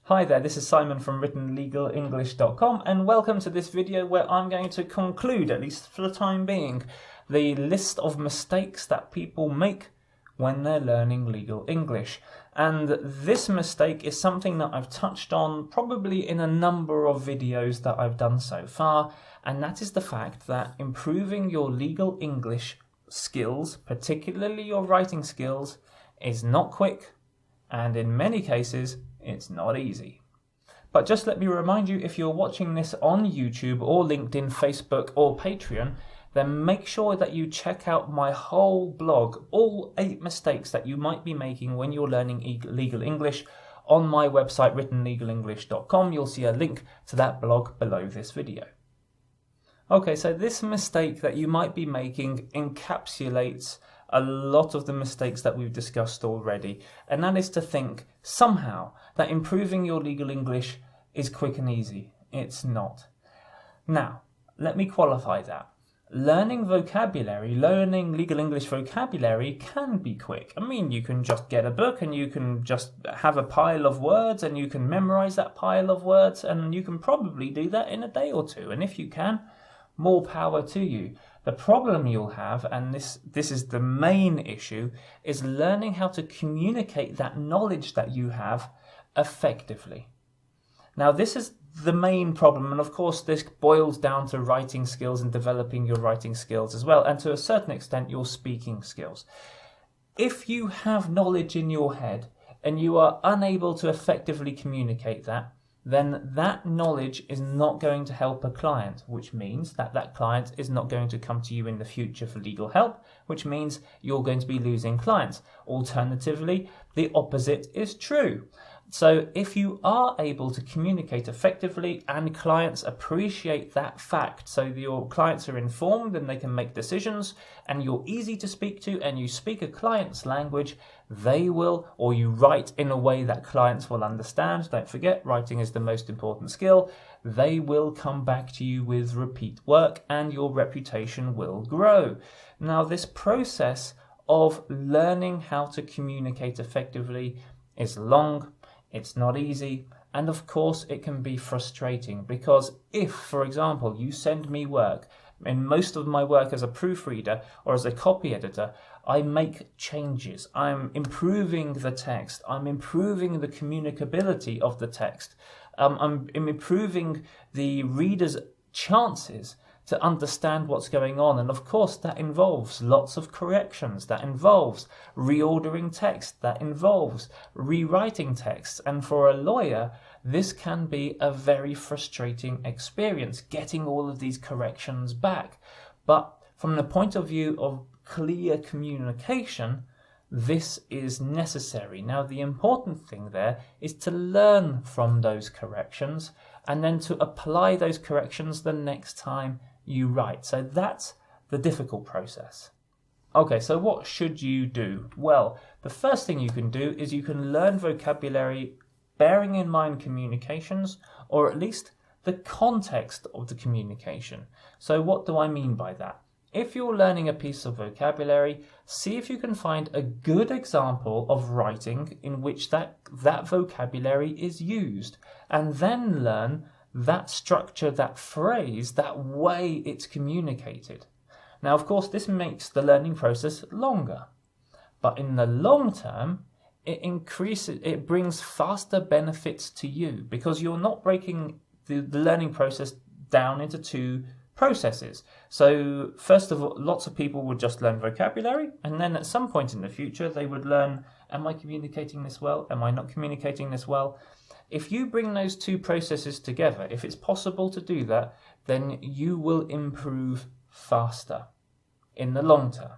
Hi there, this is Simon from writtenlegalenglish.com and welcome to this video where I'm going to conclude, at least for the time being, the list of mistakes that people make when they're learning legal English. And this mistake is something that I've touched on probably in a number of videos that I've done so far, and that is the fact that improving your legal English skills, particularly your writing skills, is not quick, and in many cases it's not easy. But just let me remind you, if you're watching this on YouTube or LinkedIn, Facebook or Patreon, then make sure that you check out my whole blog, all 8 mistakes that you might be making when you're learning legal English, on my website writtenlegalenglish.com. You'll see a link to that blog below this video. Okay, so this mistake that you might be making encapsulates a lot of the mistakes that we've discussed already, and that is to think somehow that improving your legal English is quick and easy. It's not. Now, let me qualify that. Learning legal English vocabulary can be quick. I mean, you can just get a book and you can just have a pile of words and you can memorize that pile of words, and you can probably do that in a day or two. And if you can, more power to you. The problem you'll have, and this is the main issue, is learning how to communicate that knowledge that you have effectively. Now, this is the main problem, and of course this boils down to writing skills and developing your writing skills as well, and to a certain extent your speaking skills. If you have knowledge in your head and you are unable to effectively communicate that, then that knowledge is not going to help a client, which means that that client is not going to come to you in the future for legal help, which means you're going to be losing clients. Alternatively, the opposite is true. So if you are able to communicate effectively and clients appreciate that fact, so your clients are informed and they can make decisions, and you're easy to speak to and you speak a client's language, they will, or you write in a way that clients will understand. Don't forget, writing is the most important skill. They will come back to you with repeat work and your reputation will grow. Now, this process of learning how to communicate effectively is long. It's not easy, and of course it can be frustrating, because if, for example, you send me work, in most of my work as a proofreader or as a copy editor, I make changes. I'm improving the text. I'm improving the communicability of the text. I'm improving the reader's chances to understand what's going on. And of course, that involves lots of corrections. That involves reordering text. That involves rewriting text. And for a lawyer, this can be a very frustrating experience, getting all of these corrections back. But from the point of view of clear communication, this is necessary. Now, the important thing there is to learn from those corrections and then to apply those corrections the next time you write. So that's the difficult process. Okay, so what should you do? Well, the first thing you can do is you can learn vocabulary bearing in mind communications, or at least the context of the communication. So what do I mean by that? If you're learning a piece of vocabulary, see if you can find a good example of writing in which that vocabulary is used, and then learn that structure, that phrase, that way it's communicated. Now, of course, this makes the learning process longer, but in the long term, it brings faster benefits to you, because you're not breaking the learning process down into 2 processes. So first of all, lots of people would just learn vocabulary, and then at some point in the future they would learn, am I communicating this well? Am I not communicating this well? If you bring those 2 processes together, if it's possible to do that, then you will improve faster in the long term.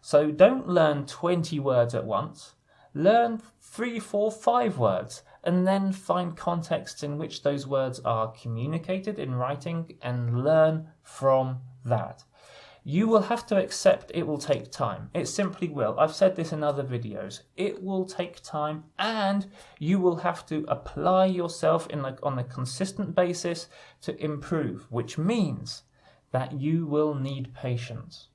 So don't learn 20 words at once. Learn 3, 4, 5 words, and then find contexts in which those words are communicated in writing and learn from that. You will have to accept it will take time. It simply will. I've said this in other videos. It will take time, and you will have to apply yourself on a consistent basis to improve, which means that you will need patience.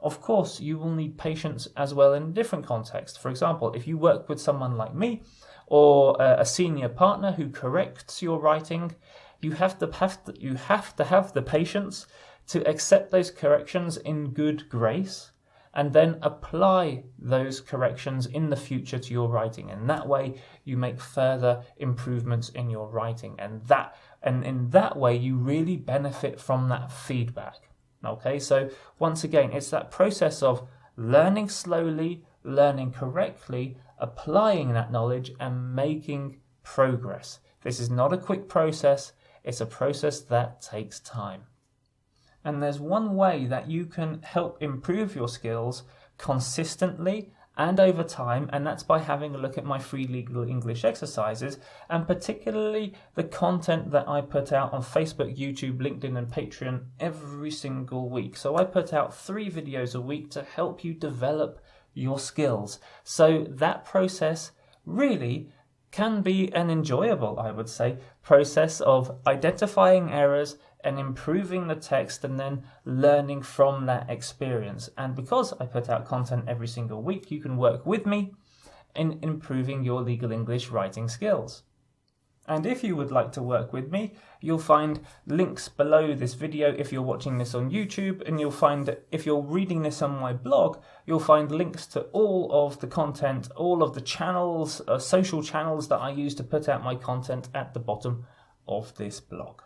Of course, you will need patience as well in a different context. For example, if you work with someone like me, or a senior partner who corrects your writing, you have to have the patience to accept those corrections in good grace and then apply those corrections in the future to your writing. And that way you make further improvements in your writing. And in that way you really benefit from that feedback. Okay, so once again, it's that process of learning slowly, learning correctly, applying that knowledge and making progress. This is not a quick process, it's a process that takes time. And there's one way that you can help improve your skills consistently and over time, and that's by having a look at my free legal English exercises, and particularly the content that I put out on Facebook, YouTube, LinkedIn and Patreon every single week. So I put out 3 videos a week to help you develop your skills. So that process really can be an enjoyable, I would say, process of identifying errors and improving the text and then learning from that experience. And because I put out content every single week, you can work with me in improving your legal English writing skills. And if you would like to work with me, you'll find links below this video if you're watching this on YouTube, and you'll find, if you're reading this on my blog, you'll find links to all of the content, all of the channels, social channels that I use to put out my content at the bottom of this blog.